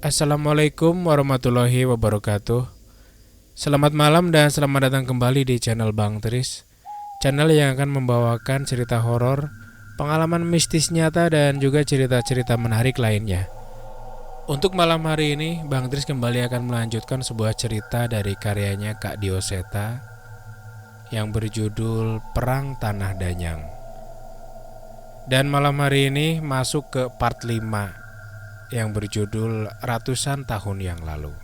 Assalamualaikum warahmatullahi wabarakatuh. Selamat malam dan selamat datang kembali di channel Bang Tris, channel yang akan membawakan cerita horor, pengalaman mistis nyata dan juga cerita-cerita menarik lainnya. Untuk malam hari ini, Bang Tris kembali akan melanjutkan sebuah cerita dari karyanya Kak Dioseta yang berjudul Perang Tanah Danyang. Dan malam hari ini masuk ke part 5 yang berjudul Ratusan Tahun Yang Lalu.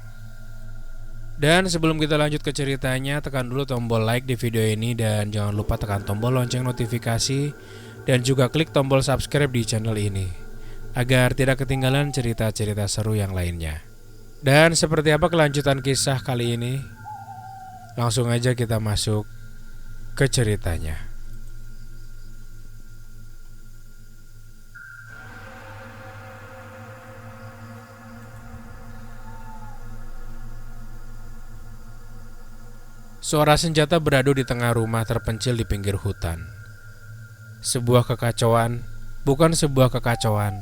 Dan sebelum kita lanjut ke ceritanya, tekan dulu tombol like di video ini dan jangan lupa tekan tombol lonceng notifikasi dan juga klik tombol subscribe di channel ini agar tidak ketinggalan cerita-cerita seru yang lainnya. Dan seperti apa kelanjutan kisah kali ini? Langsung aja kita masuk ke ceritanya. Suara senjata beradu di tengah rumah terpencil di pinggir hutan. Sebuah kekacauan, bukan sebuah kekacauan,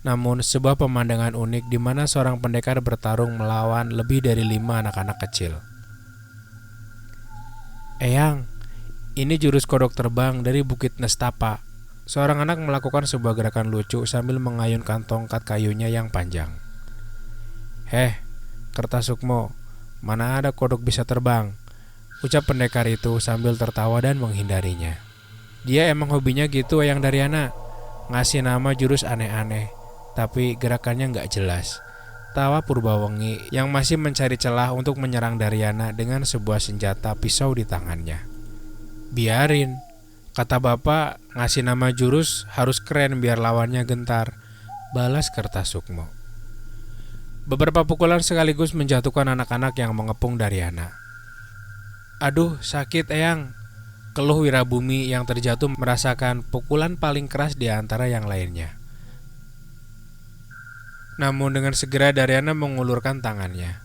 namun sebuah pemandangan unik di mana seorang pendekar bertarung melawan lebih dari 5 anak-anak kecil. Eyang, ini jurus kodok terbang dari Bukit Nestapa. Seorang anak melakukan sebuah gerakan lucu sambil mengayunkan tongkat kayunya yang panjang. Kertasukmo, mana ada kodok bisa terbang? Ucap pendekar itu sambil tertawa dan menghindarinya. Dia emang hobinya gitu Eyang Daryana, ngasih nama jurus aneh-aneh, tapi gerakannya gak jelas. Tawa Purbawengi yang masih mencari celah untuk menyerang Daryana dengan sebuah senjata pisau di tangannya. Biarin, kata bapak, ngasih nama jurus harus keren biar lawannya gentar, balas Kertasukmo. Beberapa pukulan sekaligus menjatuhkan anak-anak yang mengepung Daryana. Aduh, sakit Eyang, keluh Wirabumi yang terjatuh merasakan pukulan paling keras di antara yang lainnya. Namun dengan segera Daryana mengulurkan tangannya.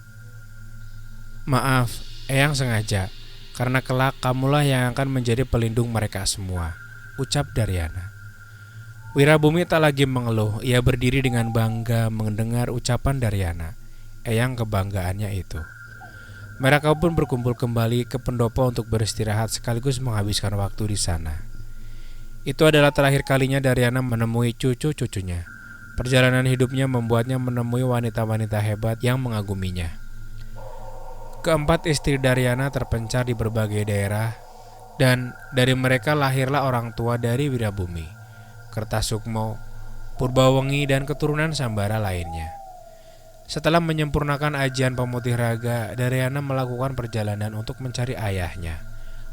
Maaf, Eyang sengaja, karena kelak kamulah yang akan menjadi pelindung mereka semua, ucap Daryana. Wirabumi tak lagi mengeluh, ia berdiri dengan bangga mendengar ucapan Daryana. Eyang kebanggaannya itu. Mereka pun berkumpul kembali ke pendopo untuk beristirahat sekaligus menghabiskan waktu di sana. Itu adalah terakhir kalinya Daryana menemui cucu-cucunya. Perjalanan hidupnya membuatnya menemui wanita-wanita hebat yang mengaguminya. Keempat istri Daryana terpencar di berbagai daerah, dan dari mereka lahirlah orang tua dari Wirabumi, Kertasukmo, Purbawengi, dan keturunan Sambara lainnya. Setelah menyempurnakan ajian pemutih raga, Daryana melakukan perjalanan untuk mencari ayahnya,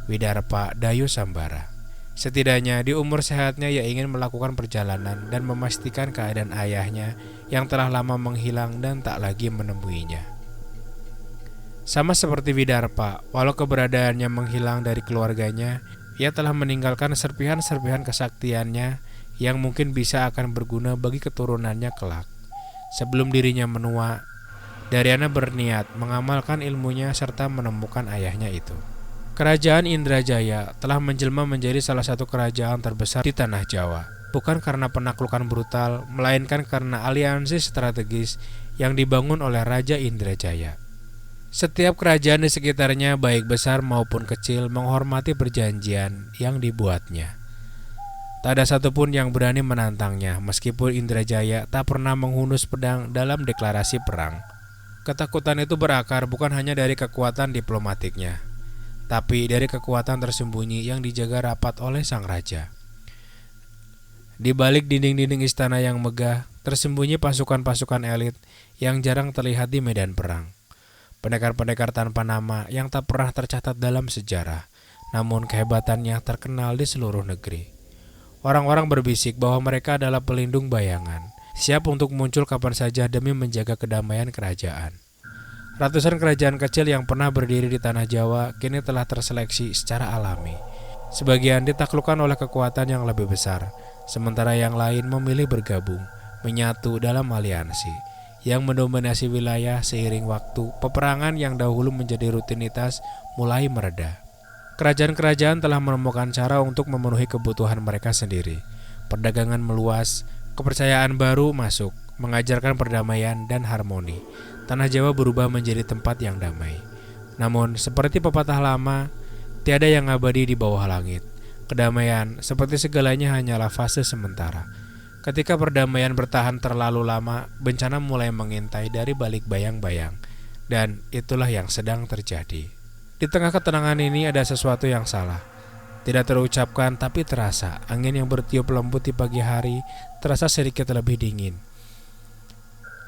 Widarpa Dayu Sambara. Setidaknya di umur sehatnya ia ingin melakukan perjalanan dan memastikan keadaan ayahnya yang telah lama menghilang dan tak lagi menemuinya. Sama seperti Widarpa, walau keberadaannya menghilang dari keluarganya, ia telah meninggalkan serpihan-serpihan kesaktiannya yang mungkin bisa akan berguna bagi keturunannya kelak. Sebelum dirinya menua, Daryana berniat mengamalkan ilmunya serta menemukan ayahnya itu. Kerajaan Indrajaya telah menjelma menjadi salah satu kerajaan terbesar di tanah Jawa, bukan karena penaklukan brutal, melainkan karena aliansi strategis yang dibangun oleh Raja Indrajaya. Setiap kerajaan di sekitarnya, baik besar maupun kecil, menghormati perjanjian yang dibuatnya. Tak ada satupun yang berani menantangnya, meskipun Indrajaya tak pernah menghunus pedang dalam deklarasi perang. Ketakutan itu berakar bukan hanya dari kekuatan diplomatiknya, tapi dari kekuatan tersembunyi yang dijaga rapat oleh sang raja. Di balik dinding-dinding istana yang megah, tersembunyi pasukan-pasukan elit yang jarang terlihat di medan perang. Pendekar-pendekar tanpa nama yang tak pernah tercatat dalam sejarah, namun kehebatannya terkenal di seluruh negeri. Orang-orang berbisik bahwa mereka adalah pelindung bayangan, siap untuk muncul kapan saja demi menjaga kedamaian kerajaan. Ratusan kerajaan kecil yang pernah berdiri di tanah Jawa kini telah terseleksi secara alami. Sebagian ditaklukkan oleh kekuatan yang lebih besar, sementara yang lain memilih bergabung, menyatu dalam aliansi yang mendominasi wilayah. Seiring waktu, peperangan yang dahulu menjadi rutinitas mulai mereda. Kerajaan-kerajaan telah menemukan cara untuk memenuhi kebutuhan mereka sendiri. Perdagangan meluas, kepercayaan baru masuk, mengajarkan perdamaian dan harmoni. Tanah Jawa berubah menjadi tempat yang damai. Namun, seperti pepatah lama, tiada yang abadi di bawah langit. Kedamaian, seperti segalanya, hanyalah fase sementara. Ketika perdamaian bertahan terlalu lama, bencana mulai mengintai dari balik bayang-bayang. Dan itulah yang sedang terjadi. Di tengah ketenangan ini ada sesuatu yang salah. Tidak terucapkan tapi terasa. Angin yang bertiup lembut di pagi hari terasa sedikit lebih dingin.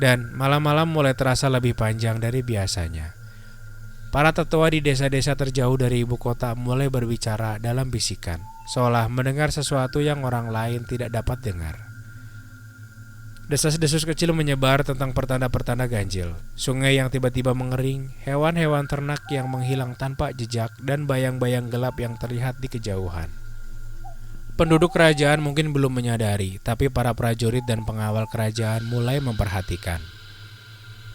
Dan malam-malam mulai terasa lebih panjang dari biasanya. Para tetua di desa-desa terjauh dari ibu kota mulai berbicara dalam bisikan, seolah mendengar sesuatu yang orang lain tidak dapat dengar. Desas-desus kecil menyebar tentang pertanda-pertanda ganjil, sungai yang tiba-tiba mengering, hewan-hewan ternak yang menghilang tanpa jejak, dan bayang-bayang gelap yang terlihat di kejauhan. Penduduk kerajaan mungkin belum menyadari, tapi para prajurit dan pengawal kerajaan mulai memperhatikan.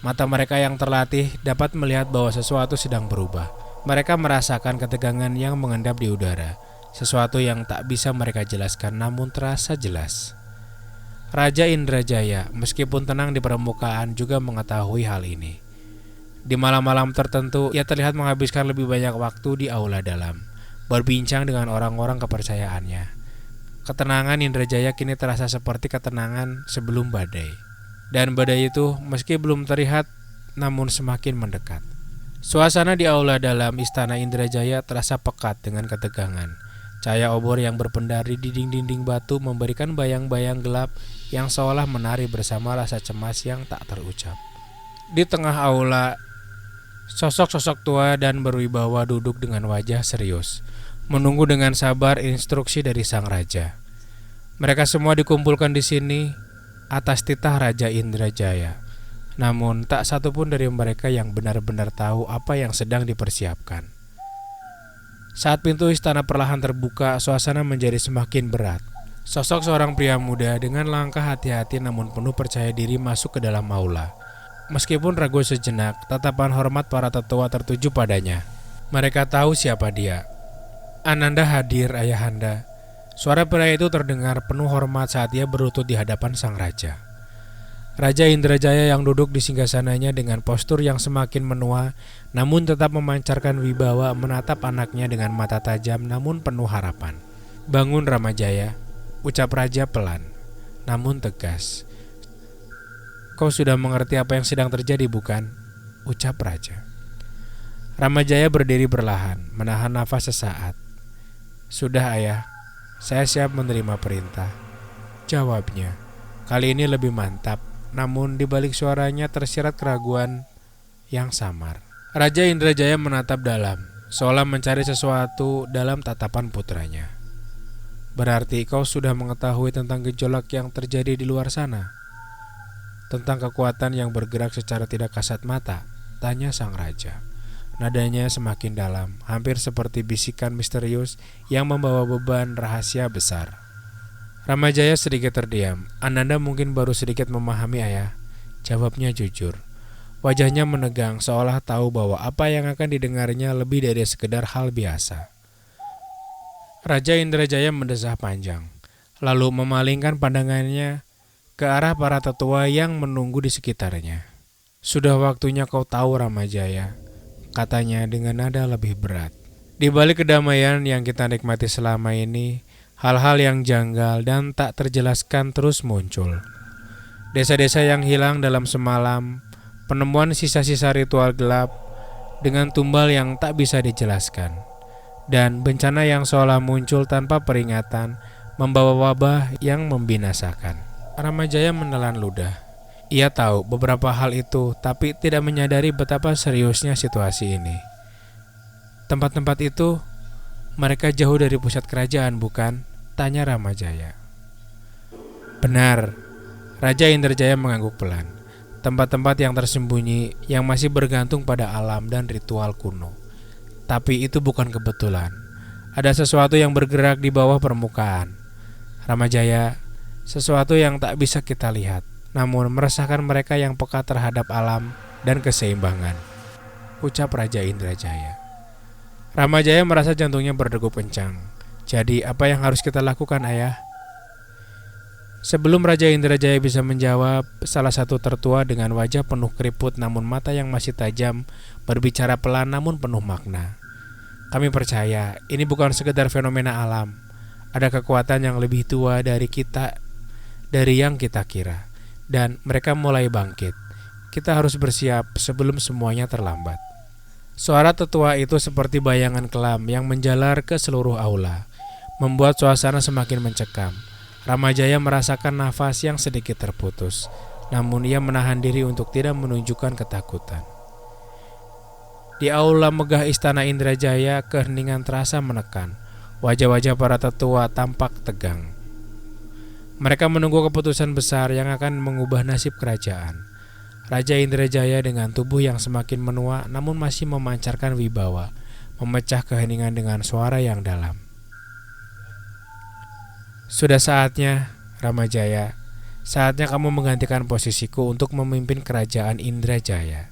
Mata mereka yang terlatih dapat melihat bahwa sesuatu sedang berubah. Mereka merasakan ketegangan yang mengendap di udara, sesuatu yang tak bisa mereka jelaskan namun terasa jelas. Raja Indrajaya, meskipun tenang di permukaan, juga mengetahui hal ini. Di malam-malam tertentu, ia terlihat menghabiskan lebih banyak waktu di aula dalam, berbincang dengan orang-orang kepercayaannya. Ketenangan Indrajaya kini terasa seperti ketenangan sebelum badai. Dan badai itu meski belum terlihat, namun semakin mendekat. Suasana di aula dalam istana Indrajaya terasa pekat dengan ketegangan. Cahaya obor yang berpendar di dinding-dinding batu memberikan bayang-bayang gelap yang seolah menari bersama rasa cemas yang tak terucap. Di tengah aula, sosok-sosok tua dan berwibawa duduk dengan wajah serius, menunggu dengan sabar instruksi dari sang raja. Mereka semua dikumpulkan di sini atas titah Raja Indrajaya. Namun tak satu pun dari mereka yang benar-benar tahu apa yang sedang dipersiapkan. Saat pintu istana perlahan terbuka, suasana menjadi semakin berat. Sosok seorang pria muda dengan langkah hati-hati namun penuh percaya diri masuk ke dalam aula. Meskipun ragu sejenak, tatapan hormat para tetua tertuju padanya. Mereka tahu siapa dia. Ananda hadir, ayahanda. Suara pria itu terdengar penuh hormat saat ia berlutut di hadapan sang raja. Raja Indrajaya yang duduk di singgasananya dengan postur yang semakin menua, namun tetap memancarkan wibawa, menatap anaknya dengan mata tajam namun penuh harapan. "Bangun Ramajaya," ucap raja pelan, namun tegas. "Kau sudah mengerti apa yang sedang terjadi, bukan?" ucap raja. Ramajaya berdiri perlahan, menahan nafas sesaat. "Sudah ayah, saya siap menerima perintah," jawabnya. Kali ini lebih mantap, namun di balik suaranya tersirat keraguan yang samar. Raja Indrajaya menatap dalam, seolah mencari sesuatu dalam tatapan putranya. "Berarti kau sudah mengetahui tentang gejolak yang terjadi di luar sana? Tentang kekuatan yang bergerak secara tidak kasat mata?" tanya sang raja. Nadanya semakin dalam, hampir seperti bisikan misterius yang membawa beban rahasia besar. Ramajaya sedikit terdiam. "Ananda mungkin baru sedikit memahami ayah," jawabnya jujur. Wajahnya menegang seolah tahu bahwa apa yang akan didengarnya lebih dari sekedar hal biasa. Raja Indrajaya mendesah panjang, lalu memalingkan pandangannya ke arah para tetua yang menunggu di sekitarnya. "Sudah waktunya kau tahu, Ramajaya," katanya dengan nada lebih berat. "Di balik kedamaian yang kita nikmati selama ini, hal-hal yang janggal dan tak terjelaskan terus muncul. Desa-desa yang hilang dalam semalam, penemuan sisa-sisa ritual gelap dengan tumbal yang tak bisa dijelaskan, dan bencana yang seolah muncul tanpa peringatan, membawa wabah yang membinasakan." Ramajaya menelan ludah. Ia tahu beberapa hal itu, tapi tidak menyadari betapa seriusnya situasi ini. "Tempat-tempat itu, mereka jauh dari pusat kerajaan, bukan?" tanya Ramajaya. "Benar," Raja Indrajaya mengangguk pelan. "Tempat-tempat yang tersembunyi yang masih bergantung pada alam dan ritual kuno. Tapi itu bukan kebetulan. Ada sesuatu yang bergerak di bawah permukaan, Ramajaya, sesuatu yang tak bisa kita lihat, namun meresahkan mereka yang peka terhadap alam dan keseimbangan," ucap Raja Indrajaya. Ramajaya merasa jantungnya berdegup kencang. "Jadi apa yang harus kita lakukan, ayah?" Sebelum Raja Indrajaya bisa menjawab, salah satu tertua dengan wajah penuh keriput namun mata yang masih tajam berbicara pelan namun penuh makna. Kami percaya ini bukan sekedar fenomena alam. Ada kekuatan yang lebih tua dari kita, dari yang kita kira. Dan mereka mulai bangkit. Kita harus bersiap sebelum semuanya terlambat. Suara tetua itu seperti bayangan kelam yang menjalar ke seluruh aula, membuat suasana semakin mencekam. Ramajaya merasakan nafas yang sedikit terputus, namun ia menahan diri untuk tidak menunjukkan ketakutan. Di aula megah istana Indrajaya, keheningan terasa menekan. Wajah-wajah para tetua tampak tegang. Mereka menunggu keputusan besar yang akan mengubah nasib kerajaan. Raja Indrajaya dengan tubuh yang semakin menua namun masih memancarkan wibawa, memecah keheningan dengan suara yang dalam. Sudah saatnya, Ramajaya. Saatnya kamu menggantikan posisiku untuk memimpin kerajaan Indrajaya.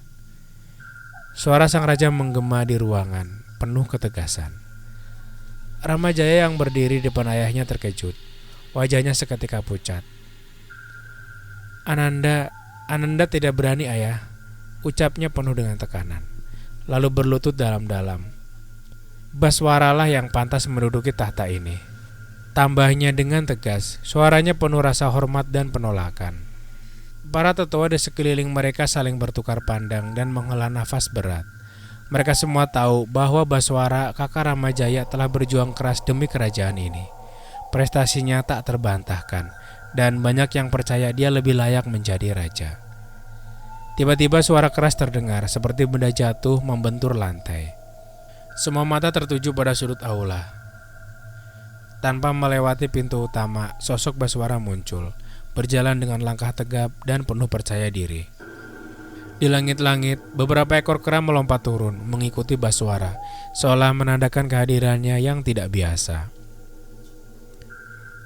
Suara sang raja menggema di ruangan, penuh ketegasan. Ramajaya yang berdiri depan ayahnya terkejut. Wajahnya seketika pucat. Ananda tidak berani, ayah, ucapnya penuh dengan tekanan. Lalu berlutut dalam-dalam. Baswaralah yang pantas menduduki tahta ini. Tambahnya dengan tegas, suaranya penuh rasa hormat dan penolakan. Para tetua di sekeliling mereka saling bertukar pandang dan menghela nafas berat. Mereka semua tahu bahwa Baswara, kakak Ramajaya, telah berjuang keras demi kerajaan ini. Prestasinya tak terbantahkan, dan banyak yang percaya dia lebih layak menjadi raja. Tiba-tiba suara keras terdengar seperti benda jatuh membentur lantai. Semua mata tertuju pada sudut aula. Tanpa melewati pintu utama, sosok Baswara muncul, berjalan dengan langkah tegap dan penuh percaya diri. Di langit-langit, beberapa ekor kera melompat turun, mengikuti Baswara, seolah menandakan kehadirannya yang tidak biasa.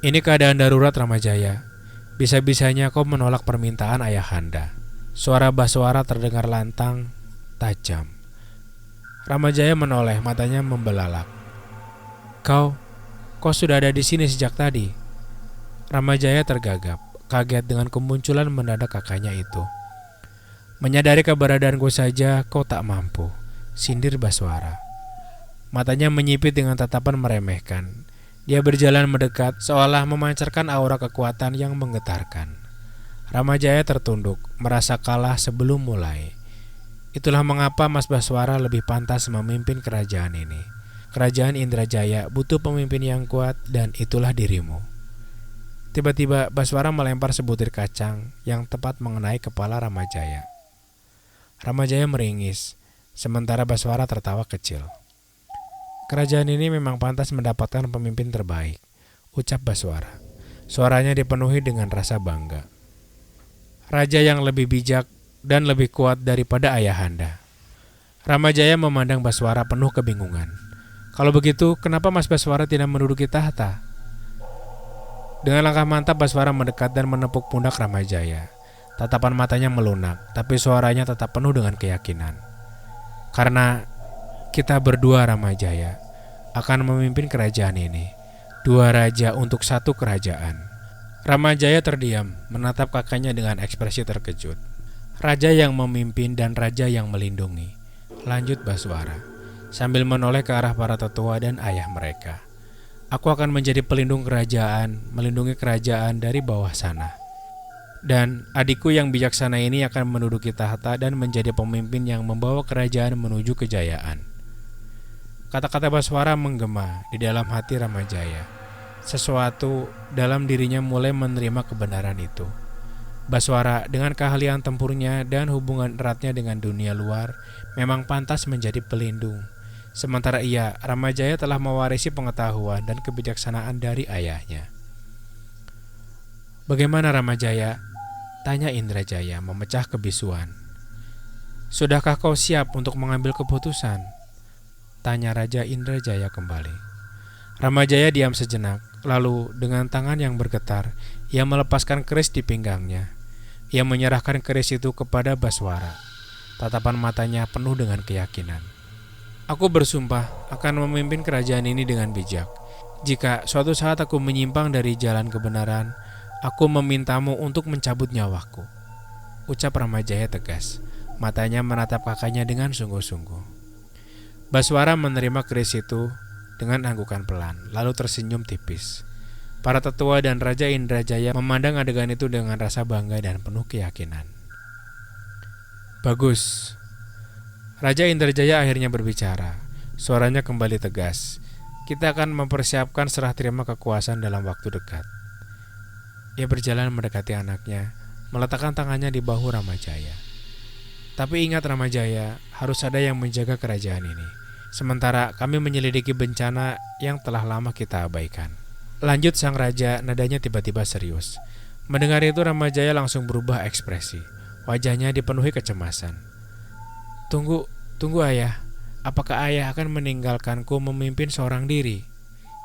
Ini keadaan darurat, Ramajaya. Bisa-bisanya kau menolak permintaan ayahanda. Suara Baswara terdengar lantang, tajam. Ramajaya menoleh, matanya membelalak. Kau sudah ada di sini sejak tadi. Ramajaya tergagap, kaget dengan kemunculan mendadak kakaknya itu. Menyadari keberadaanku saja kau tak mampu, sindir Baswara. Matanya menyipit dengan tatapan meremehkan. Dia berjalan mendekat seolah memancarkan aura kekuatan yang menggetarkan. Ramajaya tertunduk, merasa kalah sebelum mulai. Itulah mengapa Mas Baswara lebih pantas memimpin kerajaan ini. Kerajaan Indrajaya butuh pemimpin yang kuat dan itulah dirimu. Tiba-tiba Baswara melempar sebutir kacang yang tepat mengenai kepala Ramajaya. Ramajaya meringis, sementara Baswara tertawa kecil. Kerajaan ini memang pantas mendapatkan pemimpin terbaik, ucap Baswara. Suaranya dipenuhi dengan rasa bangga. Raja yang lebih bijak dan lebih kuat daripada ayahanda. Ramajaya memandang Baswara penuh kebingungan. Kalau begitu, kenapa Mas Baswara tidak menduduki tahta? Dengan langkah mantap Baswara mendekat dan menepuk pundak Ramajaya. Tatapan matanya melunak, tapi suaranya tetap penuh dengan keyakinan. Karena kita berdua, Ramajaya, akan memimpin kerajaan ini. 2 raja untuk 1 kerajaan. Ramajaya terdiam, menatap kakaknya dengan ekspresi terkejut. Raja yang memimpin dan raja yang melindungi, lanjut Baswara, sambil menoleh ke arah para tetua dan ayah mereka. Aku akan menjadi pelindung kerajaan, melindungi kerajaan dari bawah sana. Dan adikku yang bijaksana ini akan menduduki tahta dan menjadi pemimpin yang membawa kerajaan menuju kejayaan. Kata-kata Baswara menggema di dalam hati Ramajaya. Sesuatu dalam dirinya mulai menerima kebenaran itu. Baswara dengan keahlian tempurnya dan hubungan eratnya dengan dunia luar memang pantas menjadi pelindung. Sementara ia, Ramajaya, telah mewarisi pengetahuan dan kebijaksanaan dari ayahnya. Bagaimana Ramajaya? Tanya Indrajaya memecah kebisuan. Sudahkah kau siap untuk mengambil keputusan? Tanya Raja Indrajaya kembali. Ramajaya diam sejenak, lalu dengan tangan yang bergetar, ia melepaskan keris di pinggangnya. Ia menyerahkan keris itu kepada Baswara. Tatapan matanya penuh dengan keyakinan. Aku bersumpah akan memimpin kerajaan ini dengan bijak. Jika suatu saat aku menyimpang dari jalan kebenaran, Aku memintamu untuk mencabut nyawaku, ucap Ramajaya tegas. Matanya menatap kakaknya dengan sungguh-sungguh. Baswara menerima keris itu dengan anggukan pelan, lalu tersenyum tipis. Para tetua dan Raja Indrajaya memandang adegan itu dengan rasa bangga dan penuh keyakinan. Bagus. Raja Indrajaya akhirnya berbicara. Suaranya kembali tegas. Kita akan mempersiapkan serah terima kekuasaan dalam waktu dekat. Ia berjalan mendekati anaknya, meletakkan tangannya di bahu Ramajaya. Tapi ingat Ramajaya, harus ada yang menjaga kerajaan ini. Sementara kami menyelidiki bencana yang telah lama kita abaikan. Lanjut sang raja, nadanya tiba-tiba serius. Mendengar itu Ramajaya langsung berubah ekspresi. Wajahnya dipenuhi kecemasan. Tunggu ayah. Apakah ayah akan meninggalkanku memimpin seorang diri?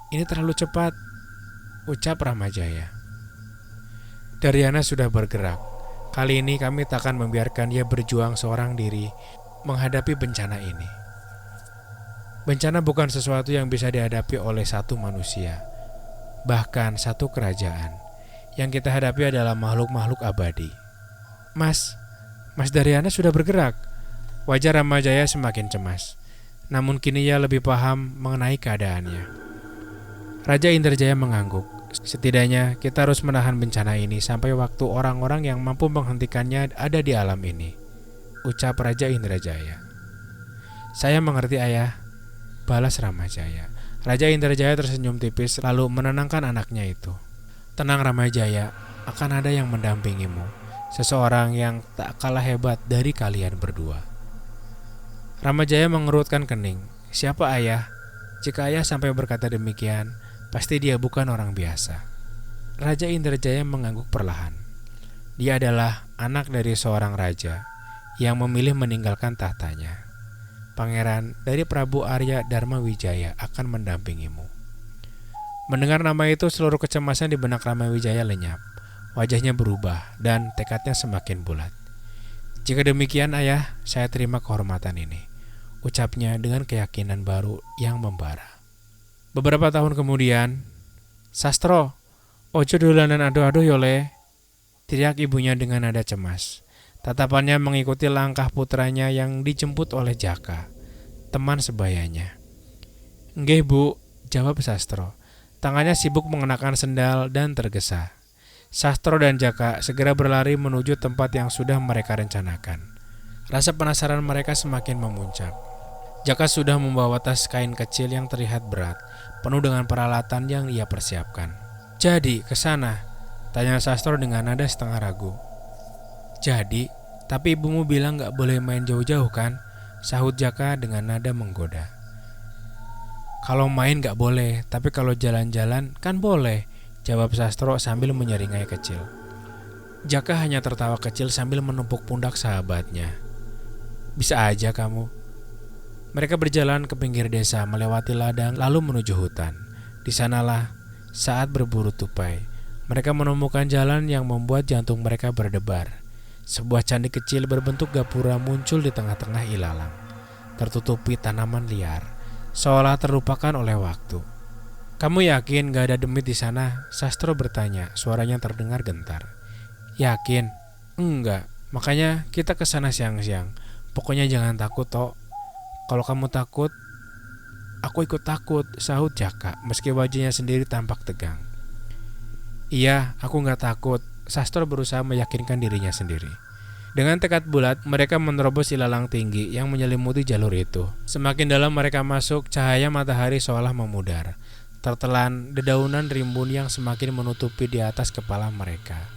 Ini terlalu cepat, ucap Ramajaya. Daryana sudah bergerak. Kali ini kami tak akan membiarkan dia berjuang seorang diri menghadapi bencana ini. Bencana bukan sesuatu yang bisa dihadapi oleh satu manusia, bahkan satu kerajaan. Yang kita hadapi adalah makhluk-makhluk abadi. Mas Daryana sudah bergerak. Wajah Ramajaya semakin cemas. Namun kini ia lebih paham mengenai keadaannya. Raja Indrajaya mengangguk. Setidaknya kita harus menahan bencana ini sampai waktu orang-orang yang mampu menghentikannya ada di alam ini, ucap Raja Indrajaya. Saya mengerti ayah, balas Ramajaya. Raja Indrajaya tersenyum tipis lalu menenangkan anaknya itu. Tenang Ramajaya, akan ada yang mendampingimu, seseorang yang tak kalah hebat dari kalian berdua. Ramajaya mengerutkan kening. Siapa ayah? Jika ayah sampai berkata demikian, pasti dia bukan orang biasa. Raja Indrajaya mengangguk perlahan. Dia adalah anak dari seorang raja yang memilih meninggalkan tahtanya. Pangeran dari Prabu Arya Dharma Wijaya akan mendampingimu. Mendengar nama itu, seluruh kecemasan di benak Ramawijaya lenyap. Wajahnya berubah dan tekadnya semakin bulat. Jika demikian ayah, saya terima kehormatan ini, ucapnya dengan keyakinan baru yang membara. Beberapa tahun kemudian, Sastro, ojo dolanan aduh-aduh yole, teriak ibunya dengan nada cemas. Tatapannya mengikuti langkah putranya yang dijemput oleh Jaka, teman sebayanya. Nggih bu, jawab Sastro. Tangannya sibuk mengenakan sendal dan tergesa. Sastro dan Jaka segera berlari menuju tempat yang sudah mereka rencanakan. Rasa penasaran mereka semakin memuncak. Jaka sudah membawa tas kain kecil yang terlihat berat, penuh dengan peralatan yang ia persiapkan. Jadi, ke sana? Tanya Sastro dengan nada setengah ragu. Jadi, tapi ibumu bilang gak boleh main jauh-jauh kan? Sahut Jaka dengan nada menggoda. Kalau main gak boleh, tapi kalau jalan-jalan kan boleh, jawab Sastro sambil menyeringai kecil. Jaka hanya tertawa kecil sambil menepuk pundak sahabatnya. Bisa aja kamu. Mereka berjalan ke pinggir desa, melewati ladang, lalu menuju hutan. Di sanalah, saat berburu tupai, mereka menemukan jalan yang membuat jantung mereka berdebar. Sebuah candi kecil berbentuk gapura muncul di tengah-tengah ilalang, tertutupi tanaman liar, seolah terlupakan oleh waktu. Kamu yakin gak ada demit di sana? Sastro bertanya, suaranya terdengar gentar. Yakin? Enggak, makanya kita ke sana siang-siang. Pokoknya jangan takut toh. Kalau kamu takut, aku ikut takut, sahut Jaka, meski wajahnya sendiri tampak tegang. Iya, aku gak takut, Sastro berusaha meyakinkan dirinya sendiri. Dengan tekad bulat, mereka menerobos ilalang tinggi yang menyelimuti jalur itu. Semakin dalam mereka masuk, cahaya matahari seolah memudar, tertelan dedaunan rimbun yang semakin menutupi di atas kepala mereka.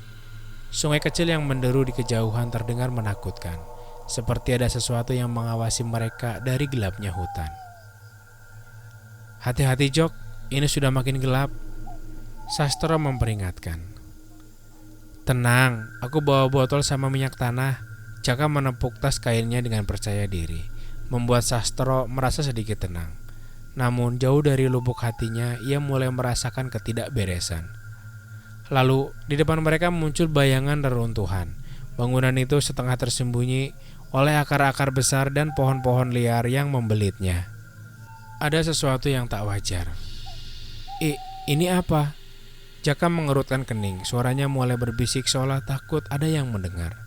Sungai kecil yang menderu di kejauhan terdengar menakutkan, seperti ada sesuatu yang mengawasi mereka dari gelapnya hutan. Hati-hati Jok, ini sudah makin gelap, Sastro memperingatkan. Tenang, aku bawa botol sama minyak tanah. Jaka menepuk tas kainnya dengan percaya diri, membuat Sastro merasa sedikit tenang. Namun jauh dari lubuk hatinya, ia mulai merasakan ketidakberesan. Lalu di depan mereka muncul bayangan reruntuhan. Bangunan itu setengah tersembunyi oleh akar-akar besar dan pohon-pohon liar yang membelitnya. Ada sesuatu yang tak wajar. Ini apa? Jaka mengerutkan kening, suaranya mulai berbisik seolah takut ada yang mendengar.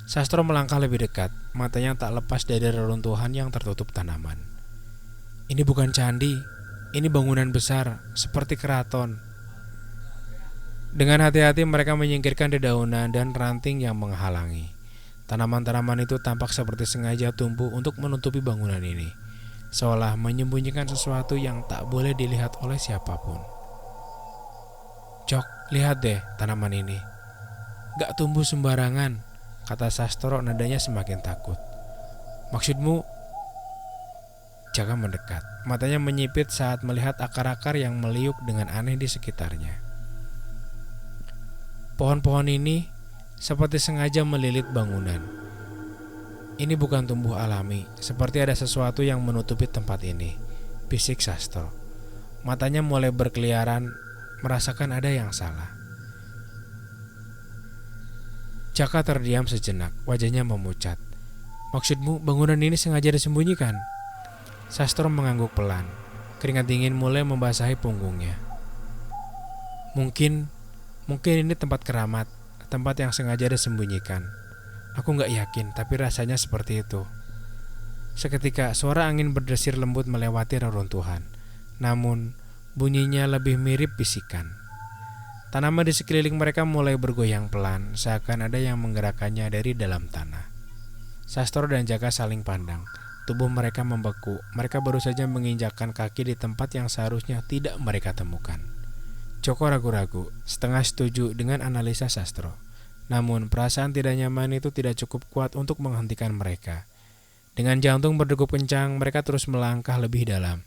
Sastro melangkah lebih dekat, matanya tak lepas dari reruntuhan yang tertutup tanaman. Ini bukan candi, ini bangunan besar, seperti keraton. Dengan hati-hati mereka menyingkirkan dedaunan dan ranting yang menghalangi. Tanaman-tanaman itu tampak seperti sengaja tumbuh untuk menutupi bangunan ini, seolah menyembunyikan sesuatu yang tak boleh dilihat oleh siapapun. Cok, lihat deh tanaman ini. Gak tumbuh sembarangan, kata Sastro nadanya semakin takut. Maksudmu? Jaka mendekat, matanya menyipit saat melihat akar-akar yang meliuk dengan aneh di sekitarnya. Pohon-pohon ini seperti sengaja melilit bangunan. Ini bukan tumbuh alami, seperti ada sesuatu yang menutupi tempat ini, bisik Sastro. Matanya mulai berkeliaran, merasakan ada yang salah. Jaka terdiam sejenak, wajahnya memucat. Maksudmu bangunan ini sengaja disembunyikan? Sastro mengangguk pelan, keringat dingin mulai membasahi punggungnya. Mungkin ini tempat keramat, tempat yang sengaja disembunyikan. Aku gak yakin, tapi rasanya seperti itu. Seketika suara angin berdesir lembut melewati reruntuhan, namun bunyinya lebih mirip bisikan. Tanaman di sekeliling mereka mulai bergoyang pelan, seakan ada yang menggerakkannya dari dalam tanah. Sastro dan Jaka saling pandang. Tubuh mereka membeku. Mereka baru saja menginjakkan kaki di tempat yang seharusnya tidak mereka temukan. Joko ragu-ragu, setengah setuju dengan analisa Sastro. Namun perasaan tidak nyaman itu tidak cukup kuat untuk menghentikan mereka. Dengan jantung berdegup kencang, mereka terus melangkah lebih dalam.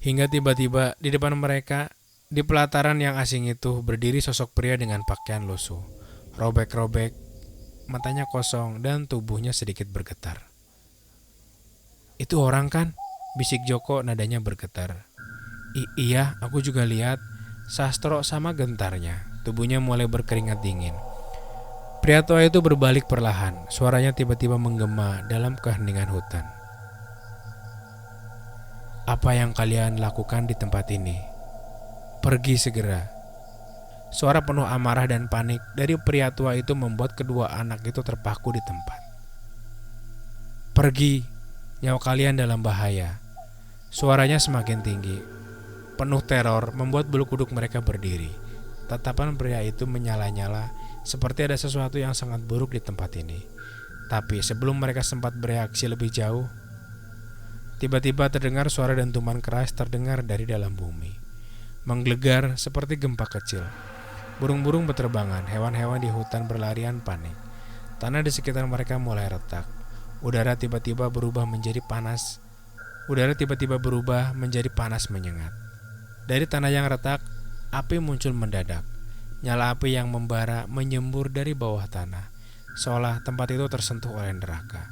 Hingga tiba-tiba di depan mereka, di pelataran yang asing itu, berdiri sosok pria dengan pakaian lusuh, robek-robek, matanya kosong dan tubuhnya sedikit bergetar. Itu orang kan? Bisik Joko nadanya bergetar. Iya, aku juga lihat. Sastro sama gentarnya, tubuhnya mulai berkeringat dingin. Pria tua itu berbalik perlahan, suaranya tiba-tiba menggema dalam keheningan hutan. Apa yang kalian lakukan di tempat ini? Pergi segera. Suara penuh amarah dan panik dari pria tua itu membuat kedua anak itu terpaku di tempat. Pergi, nyawa kalian dalam bahaya. Suaranya semakin tinggi. Penuh teror membuat bulu kuduk mereka berdiri. Tatapan pria itu menyala-nyala seperti ada sesuatu yang sangat buruk di tempat ini. Tapi sebelum mereka sempat bereaksi lebih jauh, tiba-tiba terdengar suara dentuman keras terdengar dari dalam bumi. Menggelegar seperti gempa kecil. Burung-burung berterbangan, hewan-hewan di hutan berlarian panik. Tanah di sekitar mereka mulai retak. Udara tiba-tiba berubah menjadi panas menyengat. Dari tanah yang retak, api muncul mendadak. Nyala api yang membara menyembur dari bawah tanah, seolah tempat itu tersentuh oleh neraka.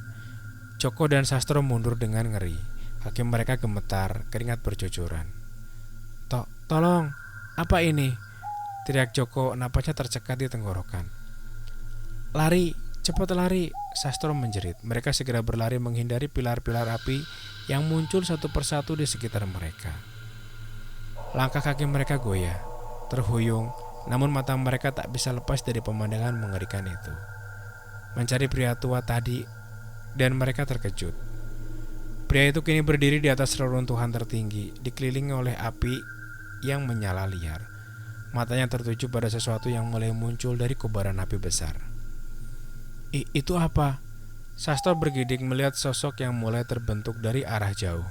Joko dan Sastro mundur dengan ngeri. Kaki mereka gemetar, keringat bercucuran. Tolong, apa ini? Teriak Joko, napasnya tercekat di tenggorokan. Lari, cepat lari, Sastro menjerit. Mereka segera berlari menghindari pilar-pilar api yang muncul satu persatu di sekitar mereka. Langkah kaki mereka goyah, terhuyung, namun mata mereka tak bisa lepas dari pemandangan mengerikan itu. Mencari pria tua tadi, dan mereka terkejut. Pria itu kini berdiri di atas reruntuhan tertinggi, dikelilingi oleh api yang menyala liar. Matanya tertuju pada sesuatu yang mulai muncul dari kobaran api besar. Itu apa? Sastro bergidik melihat sosok yang mulai terbentuk dari arah jauh,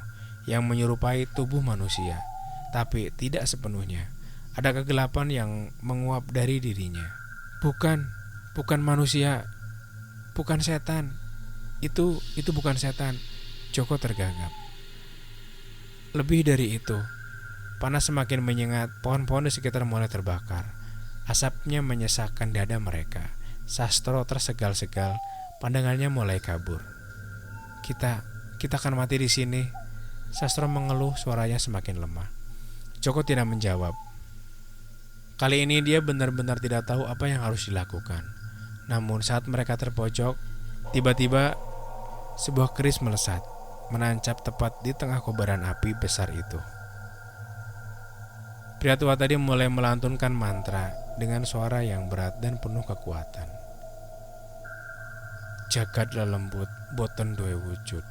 yang menyerupai tubuh manusia, tapi tidak sepenuhnya. Ada kegelapan yang menguap dari dirinya. Bukan manusia, bukan setan. Itu bukan setan. Joko tergagap. Lebih dari itu, panas semakin menyengat, pohon-pohon di sekitar mulai terbakar. Asapnya menyesakkan dada mereka. Sastro tersegal-segal, pandangannya mulai kabur. Kita akan mati di sini. Sastro mengeluh, suaranya semakin lemah. Joko tidak menjawab. Kali ini dia benar-benar tidak tahu apa yang harus dilakukan. Namun saat mereka terpojok, tiba-tiba sebuah keris melesat, menancap tepat di tengah kobaran api besar itu. Pria tua tadi mulai melantunkan mantra dengan suara yang berat dan penuh kekuatan. Jagat lelembut boten duwe wujud,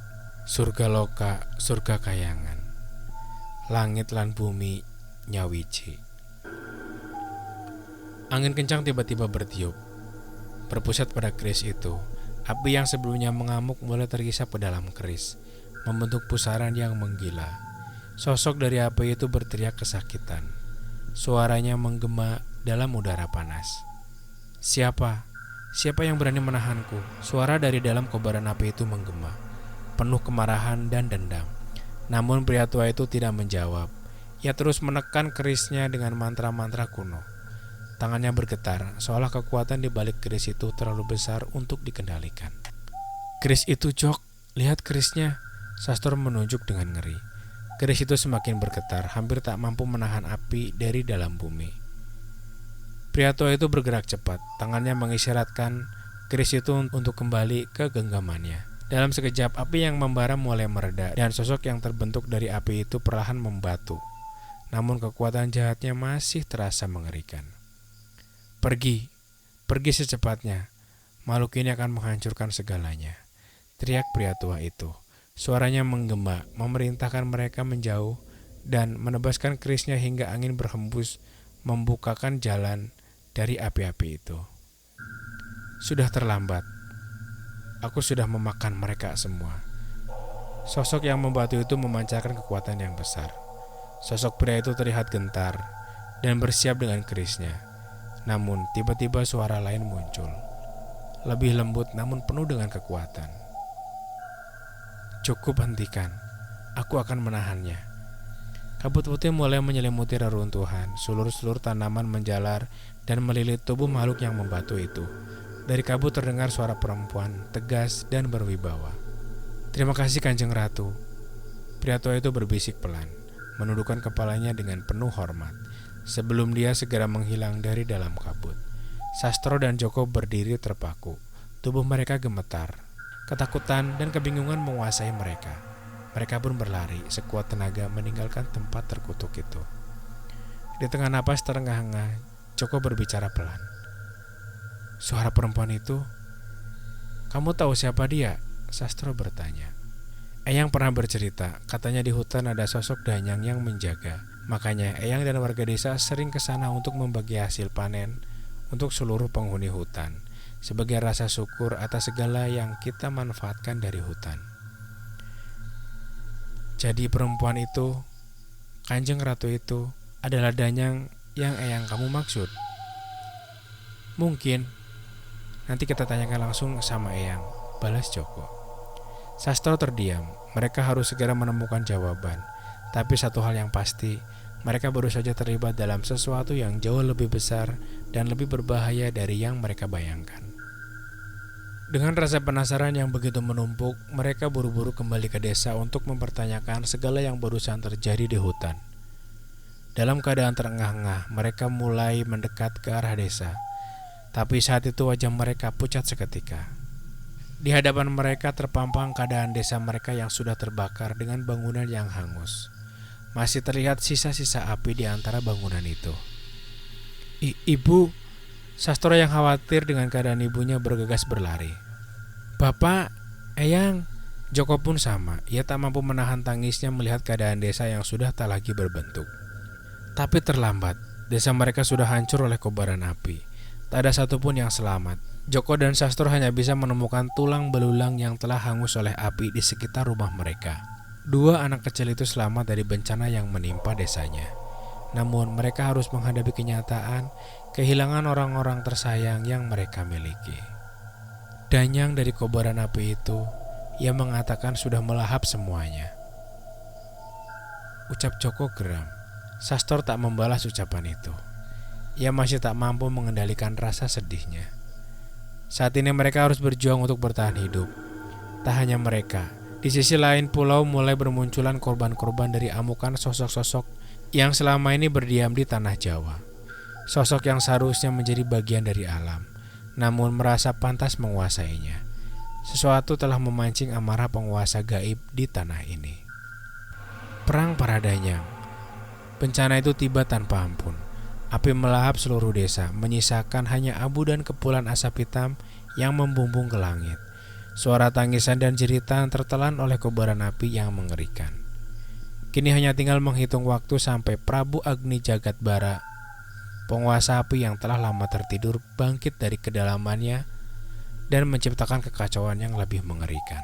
surga loka surga kayangan, langit lan bumi nyawiji. Angin kencang tiba-tiba bertiup, berpusat pada keris itu. Api yang sebelumnya mengamuk mulai terhisap ke dalam keris, membentuk pusaran yang menggila. Sosok dari api itu berteriak kesakitan. Suaranya menggema dalam udara panas. Siapa? Siapa yang berani menahanku? Suara dari dalam kobaran api itu menggema, penuh kemarahan dan dendam. Namun pria tua itu tidak menjawab. Ia terus menekan kerisnya dengan mantra-mantra kuno. Tangannya bergetar, seolah kekuatan di balik keris itu terlalu besar untuk dikendalikan. Keris itu, Jok, lihat kerisnya. Sastro menunjuk dengan ngeri. Keris itu semakin bergetar, hampir tak mampu menahan api dari dalam bumi. Pria tua itu bergerak cepat, tangannya mengisyaratkan keris itu untuk kembali ke genggamannya. Dalam sekejap, api yang membara mulai mereda dan sosok yang terbentuk dari api itu perlahan membatu. Namun kekuatan jahatnya masih terasa mengerikan. Pergi, pergi secepatnya. Makhluk ini akan menghancurkan segalanya, teriak pria tua itu. Suaranya menggema, memerintahkan mereka menjauh dan menebaskan kerisnya hingga angin berhembus membukakan jalan dari api-api itu. Sudah terlambat. Aku sudah memakan mereka semua. Sosok yang membatu itu memancarkan kekuatan yang besar. Sosok pria itu terlihat gentar dan bersiap dengan kerisnya. Namun tiba-tiba suara lain muncul, lebih lembut namun penuh dengan kekuatan. Cukup, hentikan, aku akan menahannya. Kabut putih mulai menyelimuti reruntuhan, sulur-sulur tanaman menjalar dan melilit tubuh makhluk yang membatu itu. Dari kabut terdengar suara perempuan, tegas dan berwibawa. Terima kasih Kanjeng Ratu. Pria tua itu berbisik pelan, menundukkan kepalanya dengan penuh hormat. Sebelum dia segera menghilang dari dalam kabut. Sastro dan Joko berdiri terpaku. Tubuh mereka gemetar. Ketakutan dan kebingungan menguasai mereka. Mereka pun berlari sekuat tenaga meninggalkan tempat terkutuk itu. Di tengah napas terengah-engah, Joko berbicara pelan. Suara perempuan itu, kamu tahu siapa dia? Sastro bertanya. Eyang pernah bercerita, katanya di hutan ada sosok danyang yang menjaga. Makanya Eyang dan warga desa sering ke sana untuk membagi hasil panen untuk seluruh penghuni hutan, sebagai rasa syukur atas segala yang kita manfaatkan dari hutan. Jadi perempuan itu, Kanjeng Ratu itu, adalah danyang yang Eyang kamu maksud? Mungkin. Nanti kita tanyakan langsung sama Eyang, balas Joko. Sastro terdiam, mereka harus segera menemukan jawaban. Tapi satu hal yang pasti, mereka baru saja terlibat dalam sesuatu yang jauh lebih besar dan lebih berbahaya dari yang mereka bayangkan. Dengan rasa penasaran yang begitu menumpuk, mereka buru-buru kembali ke desa untuk mempertanyakan segala yang barusan terjadi di hutan. Dalam keadaan terengah-engah, mereka mulai mendekat ke arah desa. Tapi saat itu wajah mereka pucat seketika. Di hadapan mereka terpampang keadaan desa mereka yang sudah terbakar dengan bangunan yang hangus. Masih terlihat sisa-sisa api di antara bangunan itu. Ibu, Sastro yang khawatir dengan keadaan ibunya bergegas berlari. Bapak, Eyang, Joko pun sama. Ia tak mampu menahan tangisnya melihat keadaan desa yang sudah tak lagi berbentuk. Tapi terlambat, desa mereka sudah hancur oleh kobaran api. Tak ada satupun yang selamat. Joko dan Sastro hanya bisa menemukan tulang belulang yang telah hangus oleh api di sekitar rumah mereka. Dua anak kecil itu selamat dari bencana yang menimpa desanya. Namun mereka harus menghadapi kenyataan kehilangan orang-orang tersayang yang mereka miliki. Danyang dari kobaran api itu, ia mengatakan sudah melahap semuanya. Ucap Joko geram. Sastro tak membalas ucapan itu. Ia masih tak mampu mengendalikan rasa sedihnya. Saat ini mereka harus berjuang untuk bertahan hidup. Tak hanya mereka, di sisi lain pulau mulai bermunculan korban-korban dari amukan sosok-sosok yang selama ini berdiam di tanah Jawa. Sosok yang seharusnya menjadi bagian dari alam, namun merasa pantas menguasainya. Sesuatu telah memancing amarah penguasa gaib di tanah ini. Perang para danyang. Bencana itu tiba tanpa ampun. Api melahap seluruh desa, menyisakan hanya abu dan kepulan asap hitam yang membumbung ke langit. Suara tangisan dan jeritan tertelan oleh kobaran api yang mengerikan. Kini hanya tinggal menghitung waktu sampai Prabu Agni Jagadbara, penguasa api yang telah lama tertidur, bangkit dari kedalamannya dan menciptakan kekacauan yang lebih mengerikan.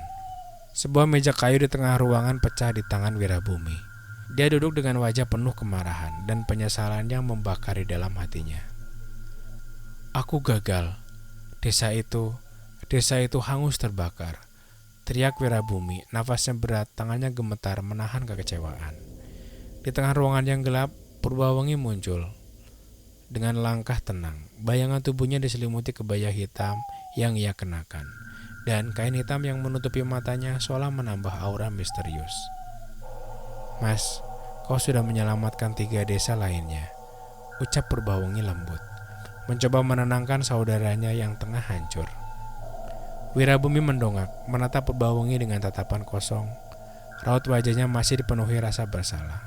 Sebuah meja kayu di tengah ruangan pecah di tangan Wirabumi. Dia duduk dengan wajah penuh kemarahan dan penyesalan yang membakar di dalam hatinya. Aku gagal. Desa itu hangus terbakar. Teriak Wirabumi, nafasnya berat, tangannya gemetar menahan kekecewaan. Di tengah ruangan yang gelap, Purbawangi muncul. Dengan langkah tenang, bayangan tubuhnya diselimuti kebaya hitam yang ia kenakan, dan kain hitam yang menutupi matanya seolah menambah aura misterius. Mas, kau sudah menyelamatkan 3 desa lainnya, ucap Purbawangi lembut, mencoba menenangkan saudaranya yang tengah hancur. Wirabumi mendongak, menatap Purbawangi dengan tatapan kosong. Raut wajahnya masih dipenuhi rasa bersalah.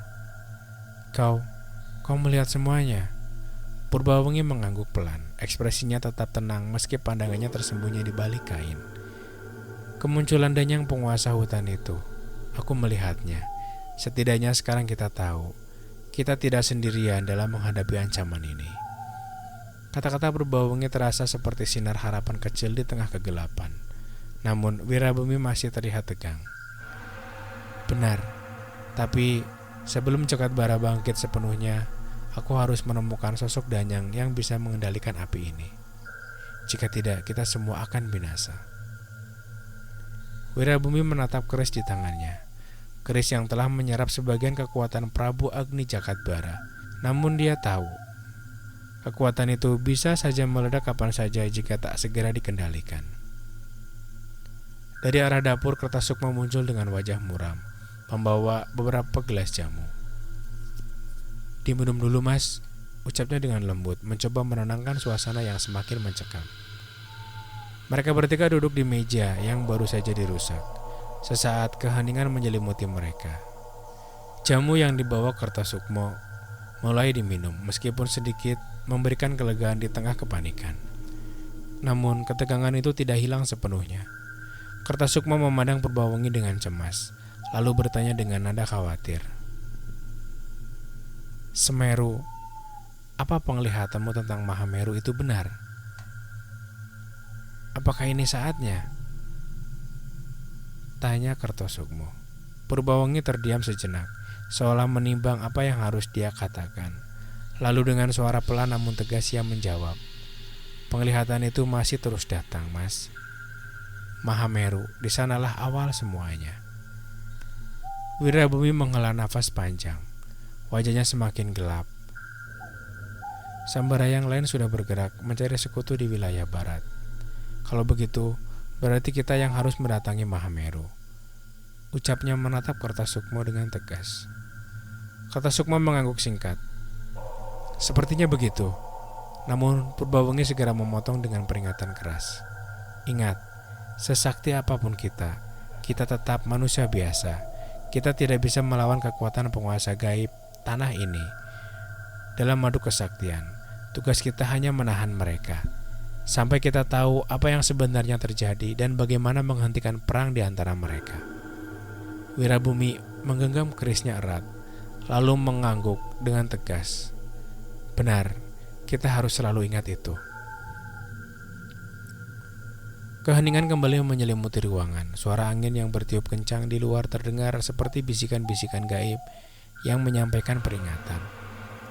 Kau melihat semuanya. Purbawangi mengangguk pelan, ekspresinya tetap tenang meski pandangannya tersembunyi di balik kain. Kemunculan danyang penguasa hutan itu, aku melihatnya. Setidaknya sekarang kita tahu, kita tidak sendirian dalam menghadapi ancaman ini. Kata-kata Purbawangi terasa seperti sinar harapan kecil di tengah kegelapan. Namun Wirabumi masih terlihat tegang. Benar, tapi sebelum Jagadbara bangkit sepenuhnya, aku harus menemukan sosok danyang yang bisa mengendalikan api ini. Jika tidak, kita semua akan binasa. Wirabumi menatap keris di tangannya. Keris yang telah menyerap sebagian kekuatan Prabu Agni Jagadbara. Namun dia tahu, kekuatan itu bisa saja meledak kapan saja jika tak segera dikendalikan. Dari arah dapur, Kertasukma muncul dengan wajah muram, membawa beberapa gelas jamu. Diminum dulu mas, ucapnya dengan lembut, mencoba menenangkan suasana yang semakin mencekam. Mereka bertiga duduk di meja yang baru saja dirusak. Sesaat keheningan menyelimuti mereka. Jamu yang dibawa Kertasukma mulai diminum, meskipun sedikit memberikan kelegaan di tengah kepanikan. Namun ketegangan itu tidak hilang sepenuhnya. Kertasukma memandang Purbawangi dengan cemas, lalu bertanya dengan nada khawatir. Semeru, apa penglihatanmu tentang Mahameru itu benar? Apakah ini saatnya? Tanya Kertasukma. Purbawangi terdiam sejenak, seolah menimbang apa yang harus dia katakan. Lalu dengan suara pelan namun tegas ia menjawab, penglihatan itu masih terus datang, mas. Mahameru, di sanalah awal semuanya. Wirabumi menghela nafas panjang. Wajahnya semakin gelap. Sambara yang lain sudah bergerak mencari sekutu di wilayah barat. Kalau begitu, berarti kita yang harus mendatangi Mahameru. Ucapnya menatap Kertasukma dengan tegas. Kertasukma mengangguk singkat. Sepertinya begitu. Namun Purbawangi segera memotong dengan peringatan keras. Ingat, sesakti apapun kita tetap manusia biasa. Kita tidak bisa melawan kekuatan penguasa gaib tanah ini. Dalam madu kesaktian, tugas kita hanya menahan mereka sampai kita tahu apa yang sebenarnya terjadi dan bagaimana menghentikan perang di antara mereka. Wirabumi menggenggam kerisnya erat, lalu mengangguk dengan tegas. Benar, kita harus selalu ingat itu. Keheningan kembali menyelimuti ruangan. Suara angin yang bertiup kencang di luar terdengar seperti bisikan-bisikan gaib yang menyampaikan peringatan.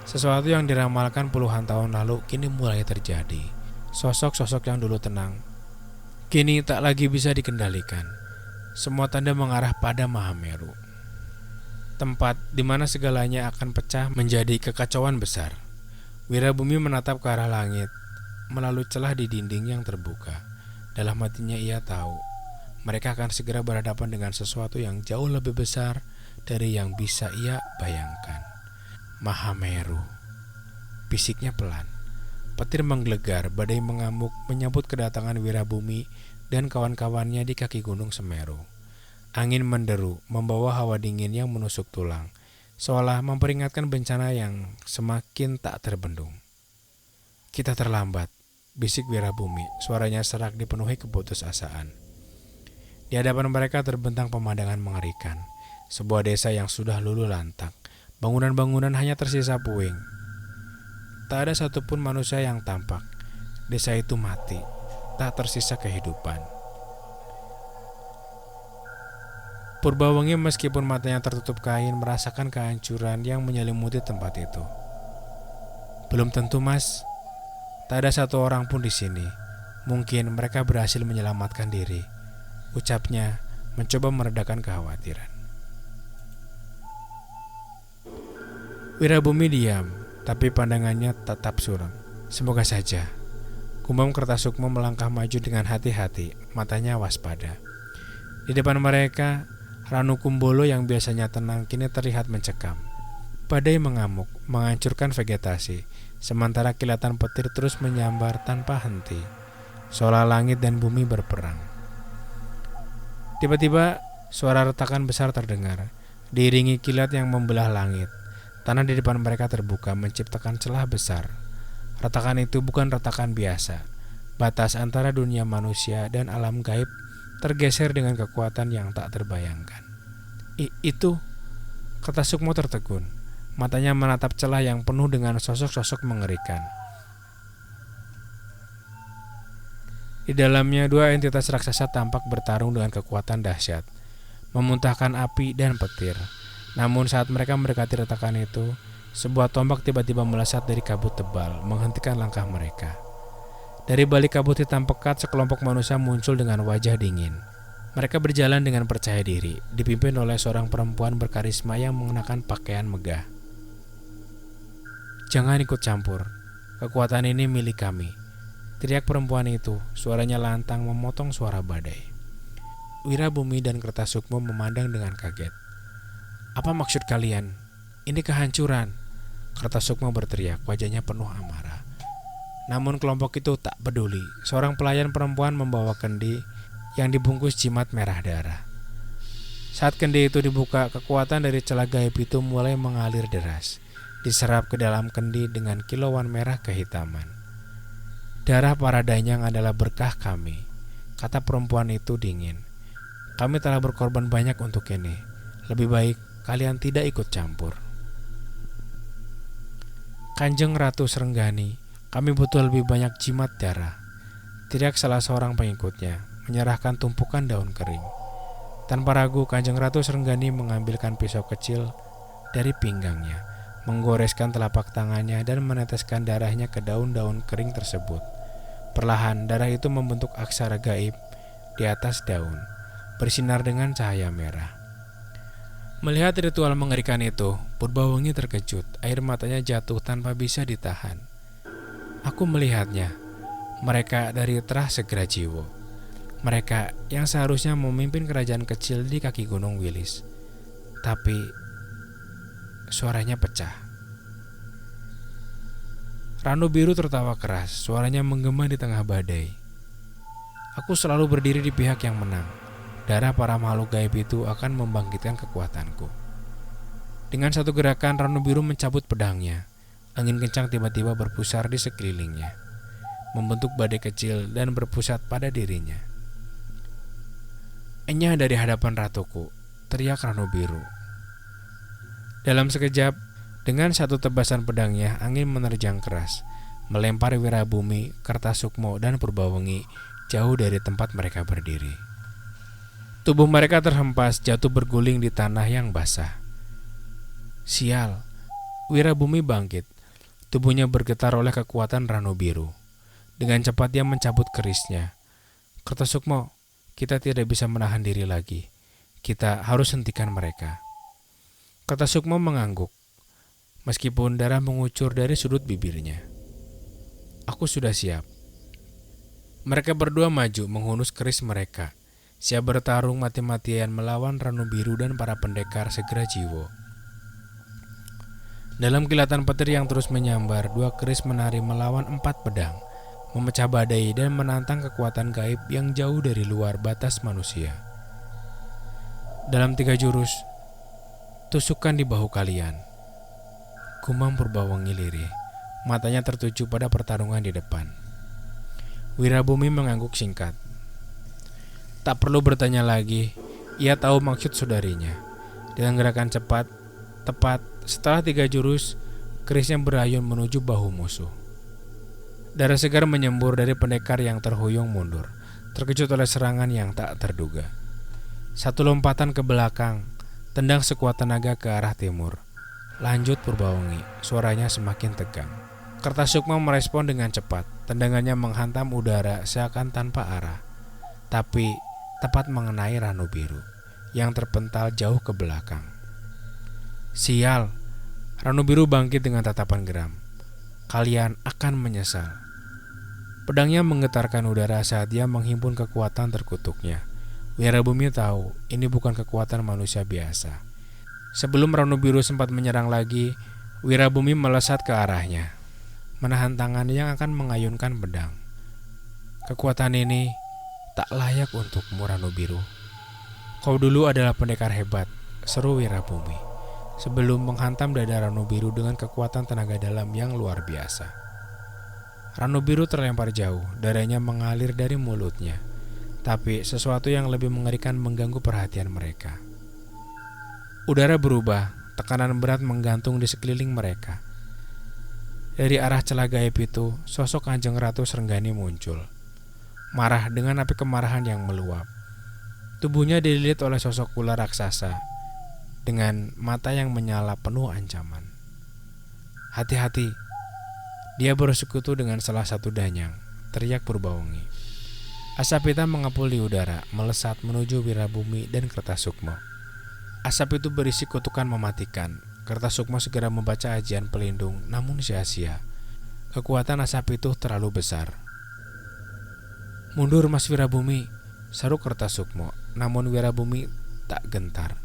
Sesuatu yang diramalkan puluhan tahun lalu kini mulai terjadi. Sosok-sosok yang dulu tenang kini tak lagi bisa dikendalikan. Semua tanda mengarah pada Mahameru, tempat di mana segalanya akan pecah menjadi kekacauan besar. Wirabumi menatap ke arah langit melalui celah di dinding yang terbuka. Dalam hatinya ia tahu mereka akan segera berhadapan dengan sesuatu yang jauh lebih besar dari yang bisa ia bayangkan. Mahameru, bisiknya pelan. Petir menggelegar, badai mengamuk menyambut kedatangan Wirabumi dan kawan-kawannya di kaki gunung Semeru. Angin menderu, membawa hawa dingin yang menusuk tulang. seolah memperingatkan bencana yang semakin tak terbendung. Kita terlambat, bisik Wirabumi, suaranya serak dipenuhi keputusasaan. Di hadapan mereka terbentang pemandangan mengerikan, sebuah desa yang sudah luluh lantak. Bangunan-bangunan hanya tersisa puing. Tak ada satupun manusia yang tampak. Desa itu mati, tak tersisa kehidupan. Purbawengi meskipun matanya tertutup kain merasakan kehancuran yang menyelimuti tempat itu. Belum tentu, Mas. Tak ada satu orang pun di sini. Mungkin mereka berhasil menyelamatkan diri, ucapnya mencoba meredakan kekhawatiran. Wirabumi diam, tapi pandangannya tetap suram. Semoga saja. Gumam Kertasukmo melangkah maju dengan hati-hati, matanya waspada. Di depan mereka, Ranu Kumbolo yang biasanya tenang kini terlihat mencekam. Badai mengamuk, menghancurkan vegetasi, sementara kilatan petir terus menyambar tanpa henti, seolah langit dan bumi berperang. Tiba-tiba, suara retakan besar terdengar, diiringi kilat yang membelah langit. Tanah di depan mereka terbuka menciptakan celah besar. Retakan itu bukan retakan biasa. Batas antara dunia manusia dan alam gaib tergeser dengan kekuatan yang tak terbayangkan. Itu, kata Sukmo tertegun. Matanya menatap celah yang penuh dengan sosok-sosok mengerikan. Di dalamnya dua entitas raksasa tampak bertarung dengan kekuatan dahsyat, memuntahkan api dan petir. Namun saat mereka mendekati retakan itu, sebuah tombak tiba-tiba melesat dari kabut tebal, menghentikan langkah mereka. Dari balik kabut hitam pekat, sekelompok manusia muncul dengan wajah dingin. Mereka berjalan dengan percaya diri, dipimpin oleh seorang perempuan berkarisma yang mengenakan pakaian megah. Jangan ikut campur, kekuatan ini milik kami, teriak perempuan itu, suaranya lantang memotong suara badai. Wirabumi dan Kertasukmo memandang dengan kaget. Apa maksud kalian? Ini kehancuran, Kertasukmo berteriak, wajahnya penuh amarah. Namun kelompok itu tak peduli. Seorang pelayan perempuan membawa kendi yang dibungkus jimat merah darah. Saat kendi itu dibuka, kekuatan dari celah gaib itu mulai mengalir deras, diserap ke dalam kendi dengan kilauan merah kehitaman. Darah para danyang adalah berkah kami, kata perempuan itu dingin. Kami telah berkorban banyak untuk ini. Lebih baik kalian tidak ikut campur. Kanjeng Ratu Srenggani, kami butuh lebih banyak jimat darah, teriak salah seorang pengikutnya, menyerahkan tumpukan daun kering. Tanpa ragu, Kanjeng Ratu Srenggani mengambilkan pisau kecil dari pinggangnya, menggoreskan telapak tangannya dan meneteskan darahnya ke daun-daun kering tersebut. Perlahan darah itu membentuk aksara gaib di atas daun, bersinar dengan cahaya merah. Melihat ritual mengerikan itu, Purbawengi terkejut, air matanya jatuh tanpa bisa ditahan. Aku melihatnya, mereka dari Trah Segrajiwo. Mereka yang seharusnya memimpin kerajaan kecil di kaki Gunung Wilis. Tapi suaranya pecah. Ranu Biru tertawa keras, suaranya menggema di tengah badai. Aku selalu berdiri di pihak yang menang. Darah para makhluk gaib itu akan membangkitkan kekuatanku. Dengan satu gerakan, Ranu Biru mencabut pedangnya. Angin kencang tiba-tiba berpusar di sekelilingnya, membentuk badai kecil dan berpusat pada dirinya. Enyah dari hadapan ratuku, teriak Ranu Biru. Dalam sekejap, dengan satu tebasan pedangnya, angin menerjang keras, melempar Wirabumi, Kertasukmo, dan Purbawengi jauh dari tempat mereka berdiri. Tubuh mereka terhempas jatuh berguling di tanah yang basah. Sial, Wirabumi bangkit. Tubuhnya bergetar oleh kekuatan Ranu Biru. Dengan cepat dia mencabut kerisnya. Kertasukmo, kita tidak bisa menahan diri lagi. Kita harus hentikan mereka. Kertasukmo mengangguk, meskipun darah mengucur dari sudut bibirnya. Aku sudah siap. Mereka berdua maju menghunus keris mereka. Siap bertarung mati-matian melawan Ranu Biru dan para pendekar Segrajiwo. Dalam kilatan petir yang terus menyambar, dua keris menari melawan 4 pedang, memecah badai dan menantang kekuatan gaib yang jauh dari luar batas manusia. Dalam 3 jurus, Tusukan di bahu kalian, gumam Purbawangi lirih. Matanya tertuju pada pertarungan di depan. Wirabumi mengangguk singkat. Tak perlu bertanya lagi, ia tahu maksud saudarinya. Dengan gerakan cepat, tepat setelah 3 jurus, kerisnya berayun menuju bahu musuh. Darah segar menyembur dari pendekar yang terhuyung mundur, terkejut oleh serangan yang tak terduga. Satu lompatan ke belakang, tendang sekuat tenaga ke arah timur. Lanjut Purbawangi, suaranya semakin tegang. Kertasukma merespon dengan cepat. Tendangannya menghantam udara seakan tanpa arah, tapi tepat mengenai Ranu Biru yang terpental jauh ke belakang. Sial, Ranu Biru bangkit dengan tatapan geram. Kalian akan menyesal. Pedangnya menggetarkan udara saat dia menghimpun kekuatan terkutuknya. Wirabumi tahu ini bukan kekuatan manusia biasa. Sebelum Ranu Biru sempat menyerang lagi, Wirabumi melesat ke arahnya, menahan tangan yang akan mengayunkan pedang. Kekuatan ini tak layak untukmu, Ranu Biru. Kau dulu adalah pendekar hebat, seru Wirabumi, sebelum menghantam dada Ranu Biru dengan kekuatan tenaga dalam yang luar biasa. Ranu Biru terlempar jauh, darahnya mengalir dari mulutnya. Tapi sesuatu yang lebih mengerikan mengganggu perhatian mereka. Udara berubah, tekanan berat menggantung di sekeliling mereka. Dari arah celah gaib itu, sosok Kanjeng Ratu Srenggani muncul. Marah dengan api kemarahan yang meluap. Tubuhnya dililit oleh sosok ular raksasa dengan mata yang menyala penuh ancaman. Hati-hati, dia bersekutu dengan salah satu danyang, teriak Purbawangi. Asap hitam mengepul di udara, melesat menuju Wirabumi dan Kertasukma. Asap itu berisi kutukan mematikan. Kertasukma segera membaca ajian pelindung, namun sia-sia. Kekuatan asap itu terlalu besar. Mundur Mas Wirabumi, seru Kertasukma. Namun Wirabumi tak gentar.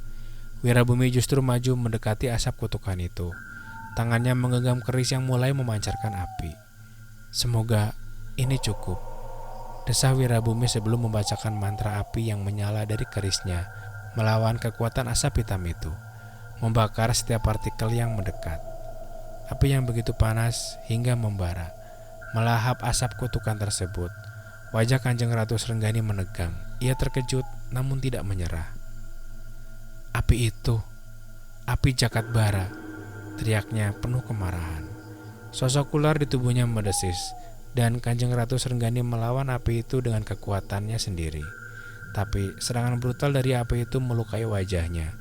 Wirabumi justru maju mendekati asap kutukan itu. Tangannya menggenggam keris yang mulai memancarkan api. Semoga ini cukup, desah Wirabumi sebelum membacakan mantra api yang menyala dari kerisnya, melawan kekuatan asap hitam itu, membakar setiap partikel yang mendekat. Api yang begitu panas hingga membara, melahap asap kutukan tersebut. Wajah Kanjeng Ratu Srenggani menegang. Ia terkejut namun tidak menyerah. Api itu, api jagat bara, teriaknya penuh kemarahan. Sosok ular di tubuhnya mendesis, dan Kanjeng Ratu Srenggani melawan api itu dengan kekuatannya sendiri. Tapi serangan brutal dari api itu melukai wajahnya.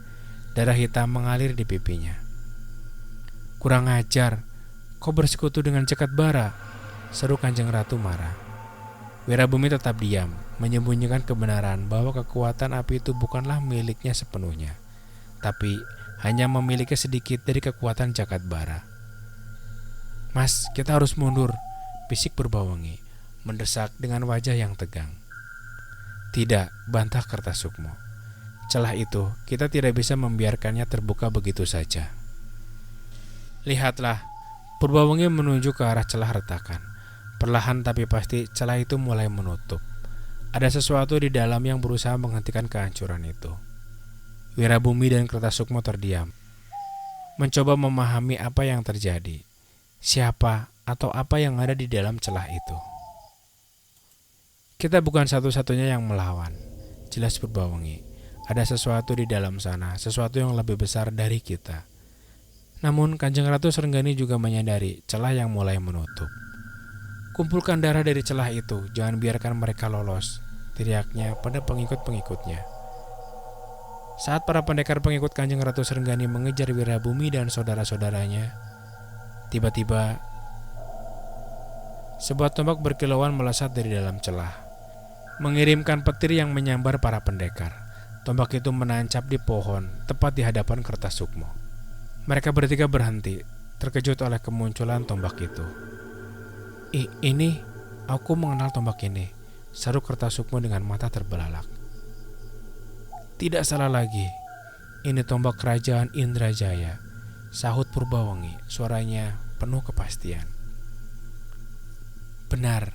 Darah hitam mengalir di pipinya. Kurang ajar, kau bersekutu dengan jagat bara, seru Kanjeng Ratu marah. Wirabumi tetap diam, menyembunyikan kebenaran bahwa kekuatan api itu bukanlah miliknya sepenuhnya, tapi hanya memiliki sedikit dari kekuatan jagat bara. Mas, kita harus mundur, bisik Purbawangi, mendesak dengan wajah yang tegang. Tidak, bantah Kertasukma. Celah itu kita tidak bisa membiarkannya terbuka begitu saja. Lihatlah, Purbawangi menunjuk ke arah celah retakan. Perlahan tapi pasti celah itu mulai menutup. Ada sesuatu di dalam yang berusaha menghentikan kehancuran itu. Wirabumi dan Kertasukma terdiam, mencoba memahami apa yang terjadi, siapa atau apa yang ada di dalam celah itu. Kita bukan satu-satunya yang melawan, jelas Purbawangi. Ada sesuatu di dalam sana, sesuatu yang lebih besar dari kita. Namun Kanjeng Ratu Srenggani juga menyadari celah yang mulai menutup. Kumpulkan darah dari celah itu, jangan biarkan mereka lolos, teriaknya pada pengikut-pengikutnya. Saat para pendekar pengikut Kanjeng Ratu Srenggani mengejar Wirabumi dan saudara-saudaranya, tiba-tiba sebuah tombak berkilauan melesat dari dalam celah, mengirimkan petir yang menyambar para pendekar. Tombak itu menancap di pohon, tepat di hadapan Kertasukma. Mereka bertiga berhenti, terkejut oleh kemunculan tombak itu. Ini, aku mengenal tombak ini, seru Kertasukma dengan mata terbelalak. Tidak salah lagi, ini tombak kerajaan Indrajaya, sahut Purbawangi, suaranya penuh kepastian. Benar,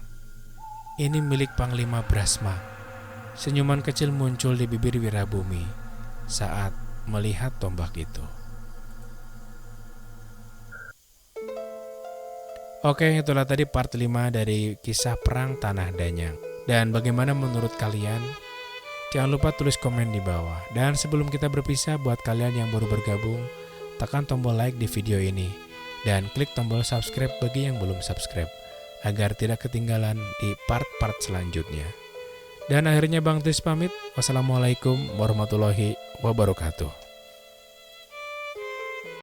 ini milik Panglima Brasma. Senyuman kecil muncul di bibir Wirabumi saat melihat tombak itu. Oke, itulah tadi part 5 dari kisah perang Tanah Danyang. Dan bagaimana menurut kalian? Jangan lupa tulis komen di bawah. Dan sebelum kita berpisah, buat kalian yang baru bergabung, tekan tombol like di video ini. Dan klik tombol subscribe bagi yang belum subscribe, agar tidak ketinggalan di part-part selanjutnya. Dan akhirnya Bang Tis pamit. Wassalamualaikum warahmatullahi wabarakatuh.